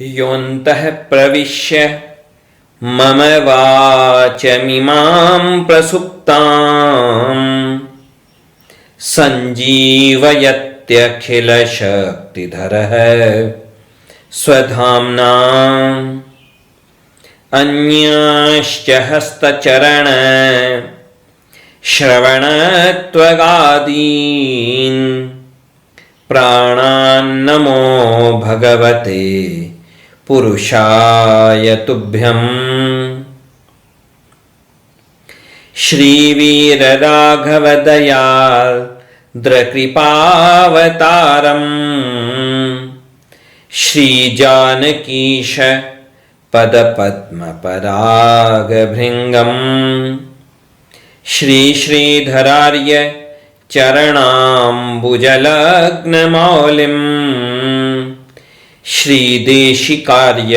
योऽन्तः प्रविश्य मम वाचमिमां प्रसुप्ताम् सञ्जीवयत्यखिलशक्तिधरः स्वधाम्ना अन्याश्च हस्तचरण श्रवणत्वगादीन् प्राणान्नमो भगवते पुरुषाय तुभ्यम्। श्रीवीरराघवदयार्द्रकृपावतारम् श्रीजानकीश पदपद्मपरागभृङ्गम् श्रीश्रीधरार्य चरणाम्बुजलग्नमौलिम् श्रीदेशिकार्य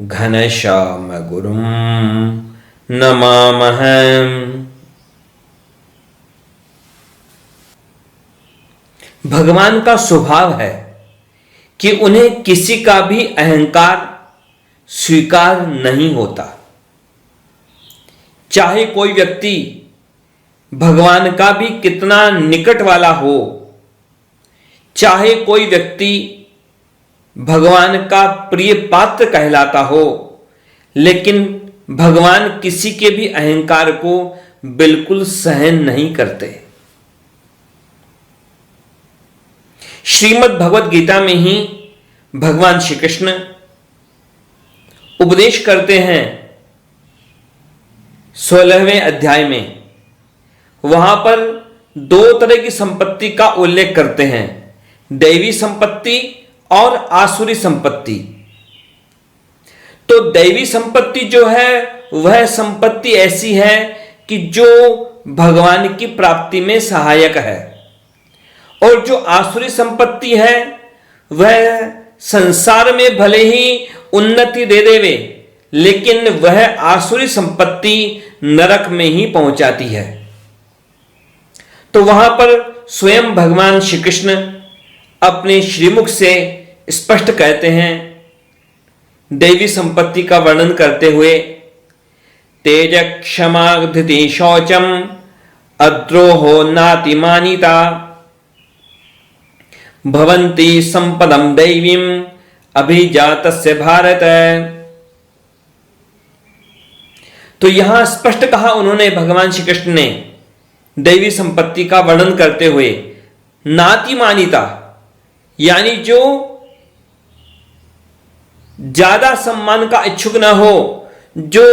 घनश्यामगुरुं नमामः। भगवान का स्वभाव है कि उन्हें किसी का भी अहंकार स्वीकार नहीं होता। चाहे कोई व्यक्ति भगवान का भी कितना निकट वाला हो, चाहे कोई व्यक्ति भगवान का प्रिय पात्र कहलाता हो, लेकिन भगवान किसी के भी अहंकार को बिल्कुल सहन नहीं करते। श्रीमद् भगवद गीता में ही भगवान श्री कृष्ण उपदेश करते हैं 16वें अध्याय में। वहां पर दो तरह की संपत्ति का उल्लेख करते हैं, दैवी संपत्ति और आसुरी संपत्ति। तो दैवी संपत्ति जो है वह संपत्ति ऐसी है कि जो भगवान की प्राप्ति में सहायक है, और जो आसुरी संपत्ति है वह संसार में भले ही उन्नति दे देवे, लेकिन वह आसुरी संपत्ति नरक में ही पहुंचाती है। तो वहां पर स्वयं भगवान श्री कृष्ण अपने श्रीमुख से स्पष्ट कहते हैं, दैवी संपत्ति का वर्णन करते हुए, तेज क्षमा धृति शौचम अद्रोहो नातिमानिता भवन्ति संपदम दैवीम अभिजातस्य भारत। तो यहां स्पष्ट कहा उन्होंने, भगवान श्री कृष्ण ने दैवी संपत्ति का वर्णन करते हुए, नातिमानिता यानी जो ज्यादा सम्मान का इच्छुक ना हो, जो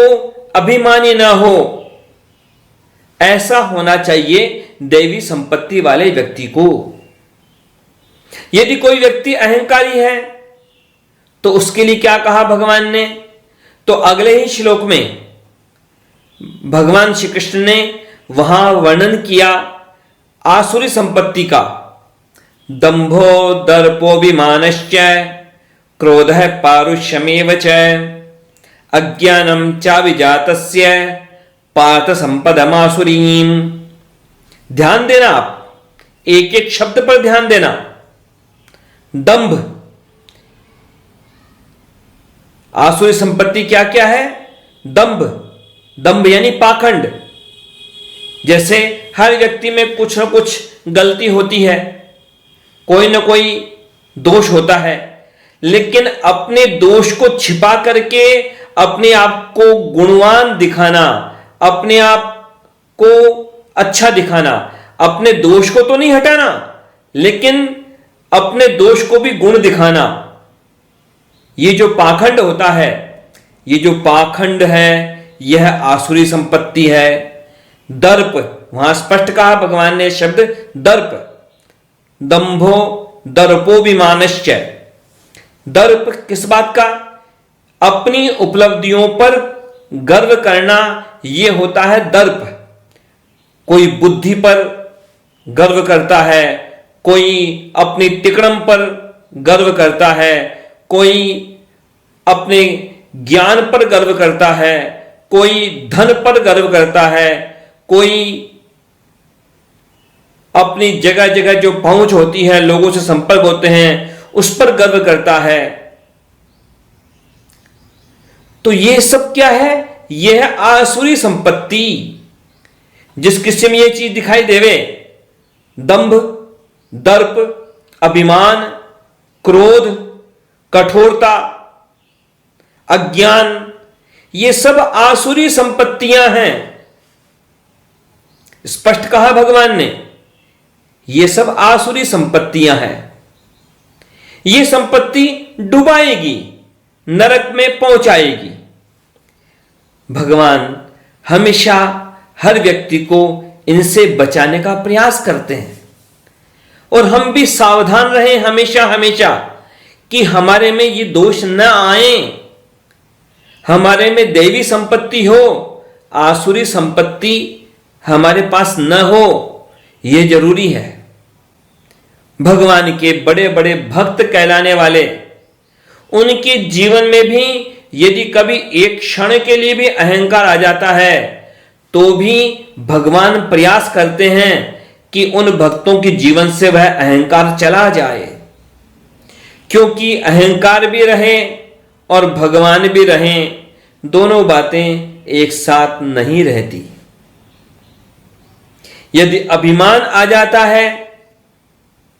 अभिमानी ना हो, ऐसा होना चाहिए दैवी संपत्ति वाले व्यक्ति को। यदि कोई व्यक्ति अहंकारी है तो उसके लिए क्या कहा भगवान ने? तो अगले ही श्लोक में भगवान श्री कृष्ण ने वहां वर्णन किया आसुरी संपत्ति का। दंभो दर्पोऽभिमानश्च क्रोधः पारुष्यमेव च अज्ञानं चाभिजातस्य पार्थ संपदमासुरीं। ध्यान देना, आप एक एक शब्द पर ध्यान देना। दंभ, आसुरी संपत्ति क्या क्या है? दंभ, दंभ यानी पाखंड। जैसे हर व्यक्ति में कुछ ना कुछ गलती होती है, कोई ना कोई दोष होता है, लेकिन अपने दोष को छिपा करके अपने आप को गुणवान दिखाना, अपने आप को अच्छा दिखाना, अपने दोष को तो नहीं हटाना, लेकिन अपने दोष को भी गुण दिखाना, ये जो पाखंड होता है, ये जो पाखंड है, यह आसुरी संपत्ति है। दर्प, वहां स्पष्ट कहा भगवान ने शब्द दर्प। दंभो दर्पोऽभिमानश्च। दर्प किस बात का? अपनी उपलब्धियों पर गर्व करना, यह होता है दर्प। कोई बुद्धि पर गर्व करता है, कोई अपनी तिकड़म पर गर्व करता है, कोई अपने ज्ञान पर गर्व करता है, कोई धन पर गर्व करता है, कोई अपनी जगह जगह जो पहुंच होती है, लोगों से संपर्क होते हैं, उस पर गर्व करता है। तो ये सब क्या है? यह है आसुरी संपत्ति। जिस किसी में ये चीज दिखाई देवे, दंभ, दर्प, अभिमान, क्रोध, कठोरता, अज्ञान, ये सब आसुरी संपत्तियां हैं। स्पष्ट कहा भगवान ने, ये सब आसुरी संपत्तियां हैं। ये संपत्ति डुबाएगी, नरक में पहुंचाएगी। भगवान हमेशा हर व्यक्ति को इनसे बचाने का प्रयास करते हैं, और हम भी सावधान रहें हमेशा हमेशा कि हमारे में ये दोष न आए, हमारे में दैवी संपत्ति हो, आसुरी संपत्ति हमारे पास न हो। यह जरूरी है। भगवान के बड़े बड़े भक्त कहलाने वाले, उनके जीवन में भी यदि कभी एक क्षण के लिए भी अहंकार आ जाता है, तो भी भगवान प्रयास करते हैं कि उन भक्तों के जीवन से वह अहंकार चला जाए, क्योंकि अहंकार भी रहे और भगवान भी रहें, दोनों बातें एक साथ नहीं रहती। यदि अभिमान आ जाता है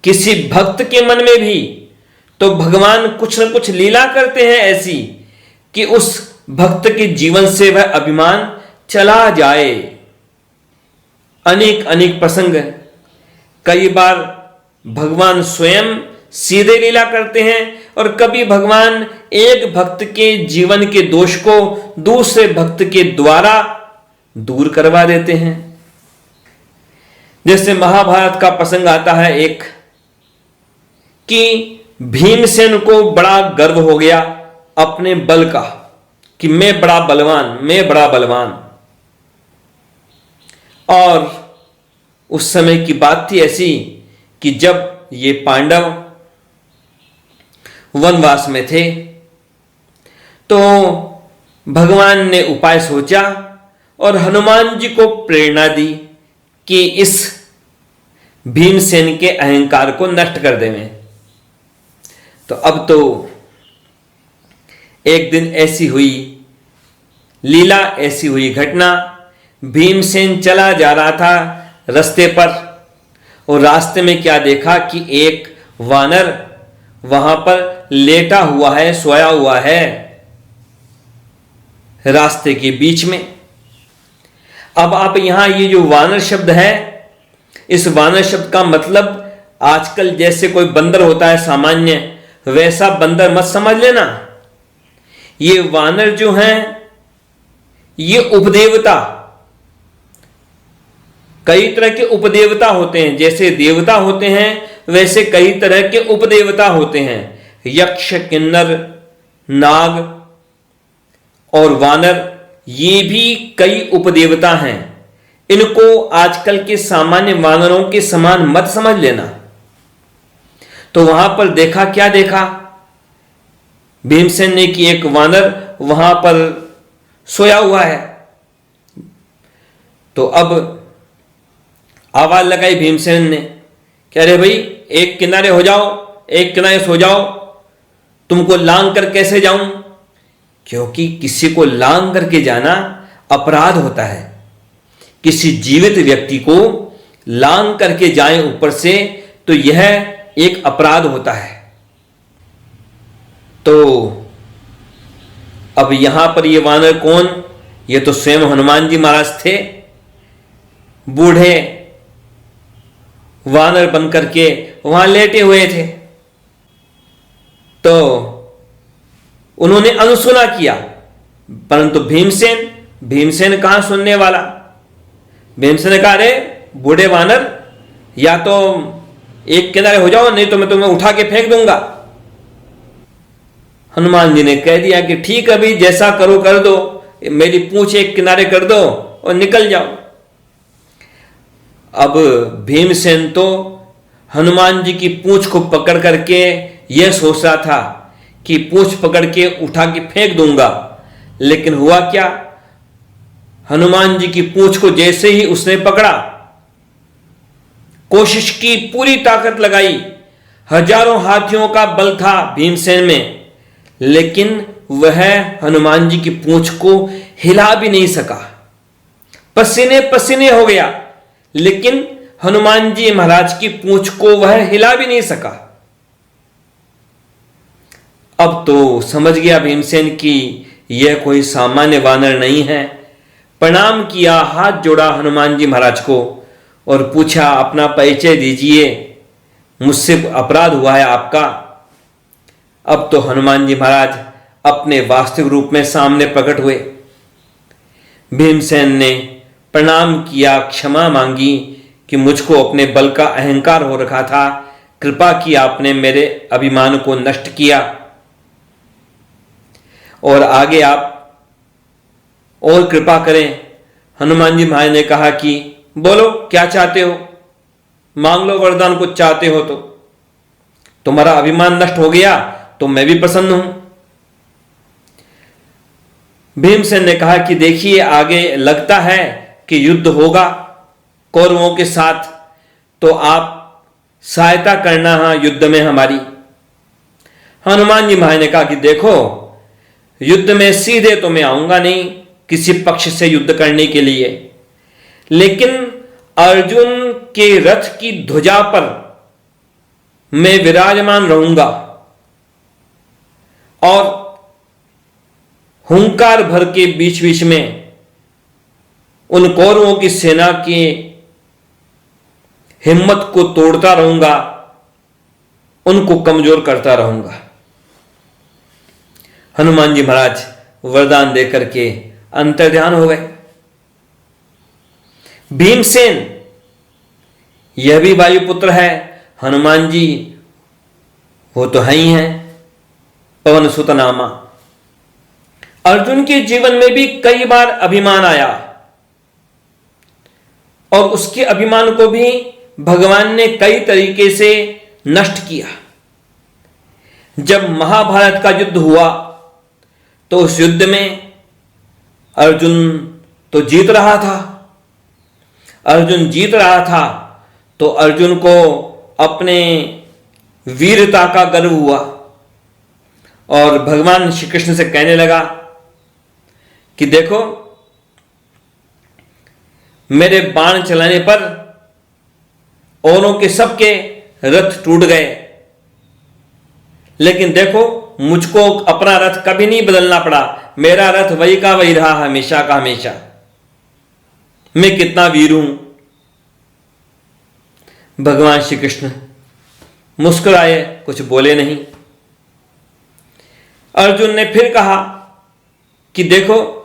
किसी भक्त के मन में भी, तो भगवान कुछ न कुछ लीला करते हैं ऐसी कि उस भक्त के जीवन से वह अभिमान चला जाए। अनेक अनेक प्रसंग, कई बार भगवान स्वयं सीधे लीला करते हैं, और कभी भगवान एक भक्त के जीवन के दोष को दूसरे भक्त के द्वारा दूर करवा देते हैं। जैसे महाभारत का प्रसंग आता है एक, कि भीमसेन को बड़ा गर्व हो गया अपने बल का, कि मैं बड़ा बलवान, मैं बड़ा बलवान। और उस समय की बात थी ऐसी कि जब ये पांडव वनवास में थे, तो भगवान ने उपाय सोचा और हनुमान जी को प्रेरणा दी कि इस भीमसेन के अहंकार को नष्ट कर देवें। तो अब तो एक दिन ऐसी हुई लीला, ऐसी हुई घटना, भीमसेन चला जा रहा था रास्ते पर, और रास्ते में क्या देखा कि एक वानर वहां पर लेटा हुआ है, सोया हुआ है रास्ते के बीच में। अब आप यहां ये जो वानर शब्द है, इस वानर शब्द का मतलब आजकल जैसे कोई बंदर होता है सामान्य, वैसा बंदर मत समझ लेना। ये वानर जो हैं, ये उपदेवता, कई तरह के उपदेवता होते हैं। जैसे देवता होते हैं, वैसे कई तरह के उपदेवता होते हैं। यक्ष, किन्नर, नाग और वानर, ये भी कई उपदेवता हैं। इनको आजकल के सामान्य वानरों के समान मत समझ लेना। तो वहां पर देखा, क्या देखा भीमसेन ने, कि एक वानर वहां पर सोया हुआ है। तो अब आवाज लगाई भीमसेन ने कि अरे भाई, एक किनारे हो जाओ, एक किनारे सो जाओ, तुमको लांग कर कैसे जाऊं? क्योंकि किसी को लांग करके जाना अपराध होता है। किसी जीवित व्यक्ति को लांग करके जाए ऊपर से, तो यह एक अपराध होता है। तो अब यहां पर ये वानर कौन? ये तो स्वयं हनुमान जी महाराज थे, बूढ़े वानर बनकर के वहां लेटे हुए थे। तो उन्होंने अनसुना किया, परंतु भीमसेन कहां सुनने वाला। भीमसेन ने कहा, अरे बूढ़े वानर, या तो एक किनारे हो जाओ, नहीं तो मैं तुम्हें उठा के फेंक दूंगा। हनुमान जी ने कह दिया कि ठीक है भाई, जैसा करो कर दो, मेरी पूंछ एक किनारे कर दो और निकल जाओ। अब भीमसेन तो हनुमान जी की पूंछ को पकड़ करके यह सोच रहा था कि पूंछ पकड़ के उठा के फेंक दूंगा, लेकिन हुआ क्या, हनुमान जी की पूंछ को जैसे ही उसने पकड़ा, कोशिश की, पूरी ताकत लगाई, हजारों हाथियों का बल था भीमसेन में, लेकिन वह हनुमान जी की पूंछ को हिला भी नहीं सका। पसीने पसीने हो गया, लेकिन हनुमान जी महाराज की पूंछ को वह हिला भी नहीं सका। अब तो समझ गया भीमसेन कि यह कोई सामान्य वानर नहीं है। प्रणाम किया, हाथ जोड़ा हनुमान जी महाराज को और पूछा, अपना परिचय दीजिए, मुझसे अपराध हुआ है आपका। अब तो हनुमान जी महाराज अपने वास्तविक रूप में सामने प्रकट हुए। भीमसेन ने प्रणाम किया, क्षमा मांगी कि मुझको अपने बल का अहंकार हो रखा था, कृपा की आपने मेरे अभिमान को नष्ट किया और आगे आप और कृपा करें। हनुमान जी महाराज ने कहा कि बोलो क्या चाहते हो, मांग लो वरदान, कुछ चाहते हो तो। तुम्हारा अभिमान नष्ट हो गया तो मैं भी प्रसन्न हूं। भीमसेन ने कहा कि देखिए, आगे लगता है कि युद्ध होगा कौरवों के साथ, तो आप सहायता करना है युद्ध में हमारी। हनुमान जी महाराज ने कहा कि देखो, युद्ध में सीधे तो मैं आऊंगा नहीं किसी पक्ष से युद्ध करने के लिए, लेकिन अर्जुन के रथ की ध्वजा पर मैं विराजमान रहूंगा और हुंकार भर के बीच बीच में उन कौरवों की सेना की हिम्मत को तोड़ता रहूंगा, उनको कमजोर करता रहूंगा। हनुमान जी महाराज वरदान देकर के अंतर्ध्यान हो गए। भीमसेन यह भी वायुपुत्र है, हनुमान जी वो तो है ही हैं, पवन सुत नामा। अर्जुन के जीवन में भी कई बार अभिमान आया और उसके अभिमान को भी भगवान ने कई तरीके से नष्ट किया। जब महाभारत का युद्ध हुआ तो उस युद्ध में अर्जुन तो जीत रहा था। अर्जुन जीत रहा था तो अर्जुन को अपने वीरता का गर्व हुआ और भगवान श्री कृष्ण से कहने लगा कि देखो, मेरे बाण चलाने पर औरों के सबके रथ टूट गए, लेकिन देखो मुझको अपना रथ कभी नहीं बदलना पड़ा, मेरा रथ वही का वही रहा हमेशा का हमेशा। मैं कितना वीर हूं। भगवान श्री कृष्ण मुस्कुराए, कुछ बोले नहीं। अर्जुन ने फिर कहा कि देखो,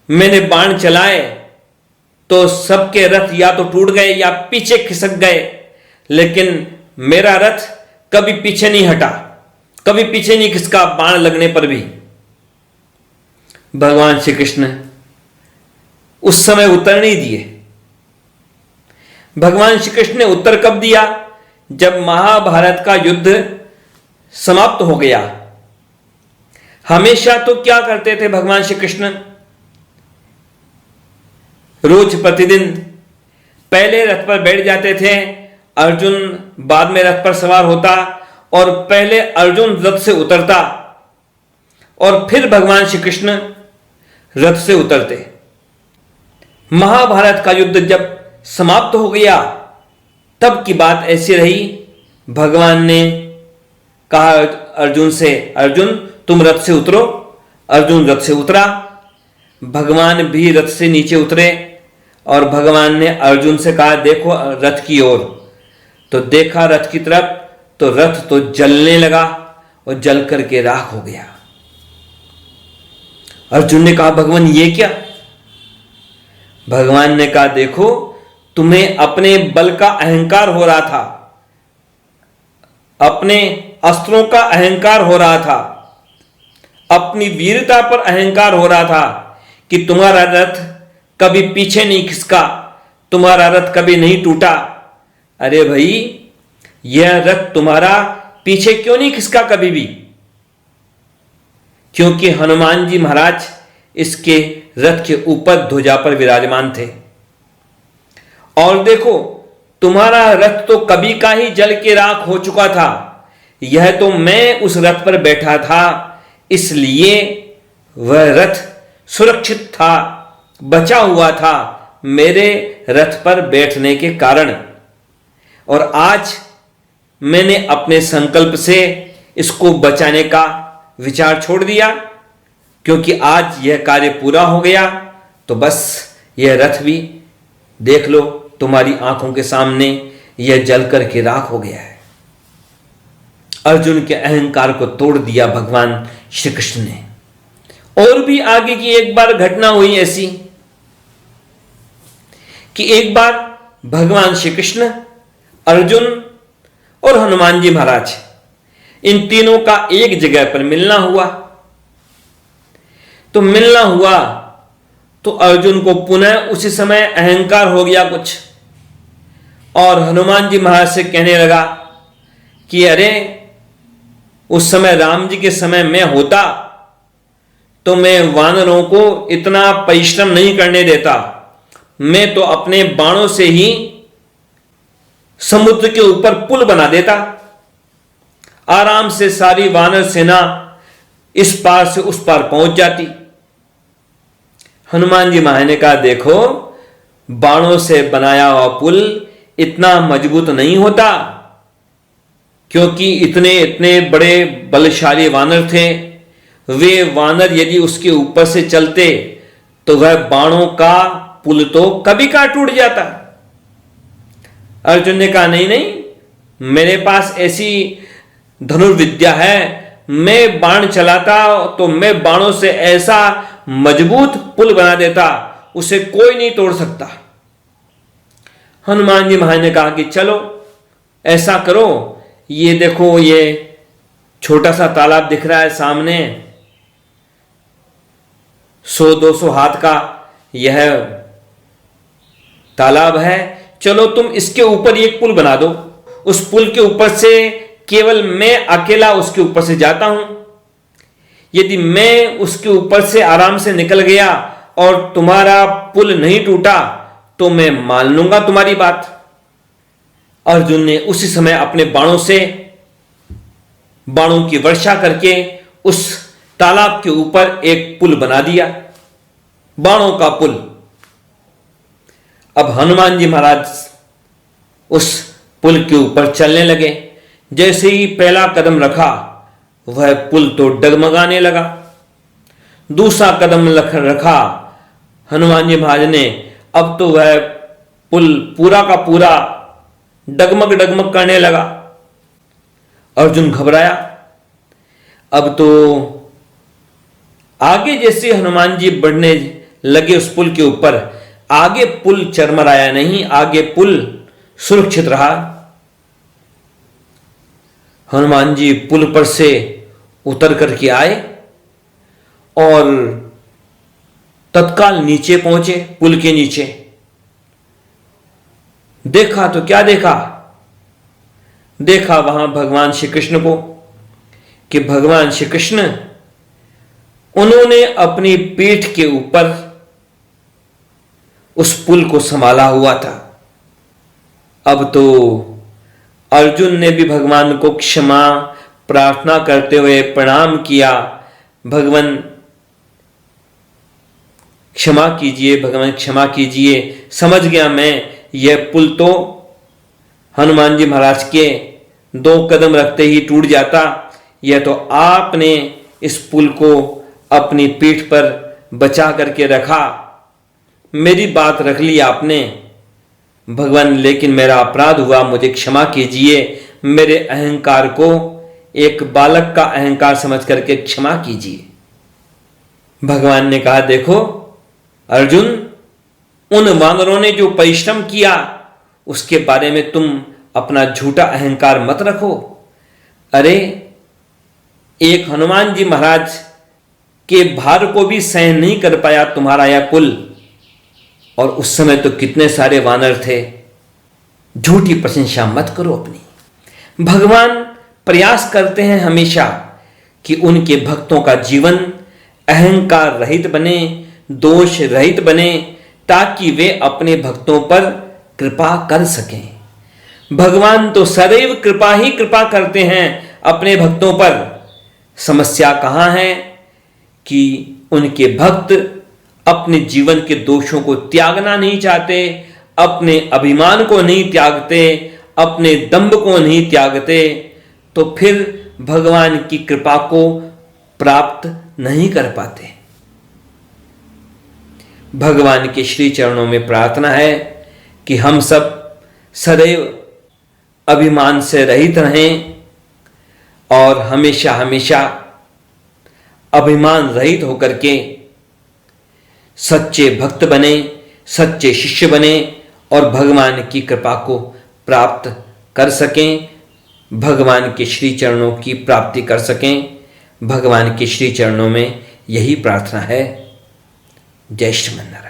मैंने बाण चलाए तो सबके रथ या तो टूट गए या पीछे खिसक गए, लेकिन मेरा रथ कभी पीछे नहीं हटा, कभी पीछे नहीं खिसका बाण लगने पर भी। भगवान श्री कृष्ण उस समय उत्तर नहीं दिए। भगवान श्री कृष्ण ने उत्तर कब दिया? जब महाभारत का युद्ध समाप्त हो गया। हमेशा तो क्या करते थे भगवान श्री कृष्ण? रोज प्रतिदिन पहले रथ पर बैठ जाते थे, अर्जुन बाद में रथ पर सवार होता और पहले अर्जुन रथ से उतरता और फिर भगवान श्री कृष्ण रथ से उतरते। महाभारत का युद्ध जब समाप्त हो गया तब की बात ऐसी रही, भगवान ने कहा अर्जुन से, अर्जुन तुम रथ से उतरो। अर्जुन रथ से उतरा, भगवान भी रथ से नीचे उतरे और भगवान ने अर्जुन से कहा देखो रथ की ओर। तो देखा रथ की तरफ तो रथ तो जलने लगा और जल करके राख हो गया। अर्जुन ने कहा भगवान ये क्या? भगवान ने कहा देखो, तुम्हें अपने बल का अहंकार हो रहा था, अपने अस्त्रों का अहंकार हो रहा था, अपनी वीरता पर अहंकार हो रहा था कि तुम्हारा रथ कभी पीछे नहीं खिसका, तुम्हारा रथ कभी नहीं टूटा। अरे भाई, यह रथ तुम्हारा पीछे क्यों नहीं खिसका कभी भी? क्योंकि हनुमान जी महाराज इसके रथ के ऊपर ध्वजा पर विराजमान थे। और देखो, तुम्हारा रथ तो कभी का ही जल के राख हो चुका था, यह तो मैं उस रथ पर बैठा था, इसलिए वह रथ सुरक्षित था, बचा हुआ था मेरे रथ पर बैठने के कारण। और आज मैंने अपने संकल्प से इसको बचाने का विचार छोड़ दिया, क्योंकि आज यह कार्य पूरा हो गया। तो बस यह रथ भी देख लो, तुम्हारी आंखों के सामने यह जल करके राख हो गया है। अर्जुन के अहंकार को तोड़ दिया भगवान श्री कृष्ण ने। और भी आगे की एक बार घटना हुई ऐसी कि एक बार भगवान श्री कृष्ण, अर्जुन और हनुमान जी महाराज, इन तीनों का एक जगह पर मिलना हुआ। तो मिलना हुआ तो अर्जुन को पुनः उसी समय अहंकार हो गया कुछ, और हनुमान जी महाराज से कहने लगा कि अरे, उस समय राम जी के समय में होता तो मैं वानरों को इतना परिश्रम नहीं करने देता, मैं तो अपने बाणों से ही समुद्र के ऊपर पुल बना देता, आराम से सारी वानर सेना इस पार से उस पार पहुंच जाती। हनुमान जी महाराज ने कहा, देखो, बाणों से बनाया हुआ पुल इतना मजबूत नहीं होता, क्योंकि इतने इतने बड़े बलशाली वानर थे। वे वानर यदि उसके ऊपर से चलते तो वह बाणों का पुल तो कभी का टूट जाता। अर्जुन ने कहा, नहीं नहीं, मेरे पास ऐसी धनुर्विद्या है, मैं बाण चलाता तो मैं बाणों से ऐसा मजबूत पुल बना देता, उसे कोई नहीं तोड़ सकता। हनुमान जी महाराज ने कहा कि चलो ऐसा करो, ये देखो, ये छोटा सा तालाब दिख रहा है सामने, 100-200 हाथ का यह तालाब है, चलो तुम इसके ऊपर एक पुल बना दो। उस पुल के ऊपर से केवल मैं अकेला उसके ऊपर से जाता हूं। यदि मैं उसके ऊपर से आराम से निकल गया और तुम्हारा पुल नहीं टूटा तो मैं मान लूंगा तुम्हारी बात। अर्जुन ने उसी समय अपने बाणों से बाणों की वर्षा करके उस तालाब के ऊपर एक पुल बना दिया, बाणों का पुल। अब हनुमान जी महाराज उस पुल के ऊपर चलने लगे। जैसे ही पहला कदम रखा, वह पुल तो डगमगाने लगा। दूसरा कदम रखा हनुमान जी महाराज ने, अब तो वह पुल पूरा का पूरा डगमग डगमग करने लगा। अर्जुन घबराया। अब तो आगे जैसे हनुमान जी बढ़ने लगे उस पुल के ऊपर, आगे पुल चरमराया नहीं, आगे पुल सुरक्षित रहा। हनुमान जी पुल पर से उतर करके आए और तत्काल नीचे पहुंचे, पुल के नीचे। देखा तो क्या देखा, देखा वहां भगवान श्री कृष्ण को, कि भगवान श्री कृष्ण, उन्होंने अपनी पीठ के ऊपर उस पुल को संभाला हुआ था। अब तो अर्जुन ने भी भगवान को क्षमा प्रार्थना करते हुए प्रणाम किया, भगवान क्षमा कीजिए, भगवान क्षमा कीजिए, समझ गया मैं, यह पुल तो हनुमान जी महाराज के 2 कदम रखते ही टूट जाता, यह तो आपने इस पुल को अपनी पीठ पर बचा करके रखा, मेरी बात रख ली आपने भगवान, लेकिन मेरा अपराध हुआ, मुझे क्षमा कीजिए, मेरे अहंकार को एक बालक का अहंकार समझ करके क्षमा कीजिए। भगवान ने कहा, देखो अर्जुन, उन वानरों ने जो परिश्रम किया उसके बारे में तुम अपना झूठा अहंकार मत रखो। अरे, एक हनुमान जी महाराज के भार को भी सहन नहीं कर पाया तुम्हारा यह पुल, और उस समय तो कितने सारे वानर थे। झूठी प्रशंसा मत करो अपनी। भगवान प्रयास करते हैं हमेशा कि उनके भक्तों का जीवन अहंकार रहित बने, दोष रहित बने, ताकि वे अपने भक्तों पर कृपा कर सकें। भगवान तो सदैव कृपा ही कृपा करते हैं अपने भक्तों पर। समस्या कहाँ है कि उनके भक्त अपने जीवन के दोषों को त्यागना नहीं चाहते, अपने अभिमान को नहीं त्यागते, अपने दंभ को नहीं त्यागते, तो फिर भगवान की कृपा को प्राप्त नहीं कर पाते। भगवान के श्री चरणों में प्रार्थना है कि हम सब सदैव अभिमान से रहित रहें और हमेशा हमेशा अभिमान रहित होकर के सच्चे भक्त बने, सच्चे शिष्य बने और भगवान की कृपा को प्राप्त कर सकें, भगवान के श्री चरणों की प्राप्ति कर सकें। भगवान के श्री चरणों में यही प्रार्थना है। जय श्रीमन नारायण।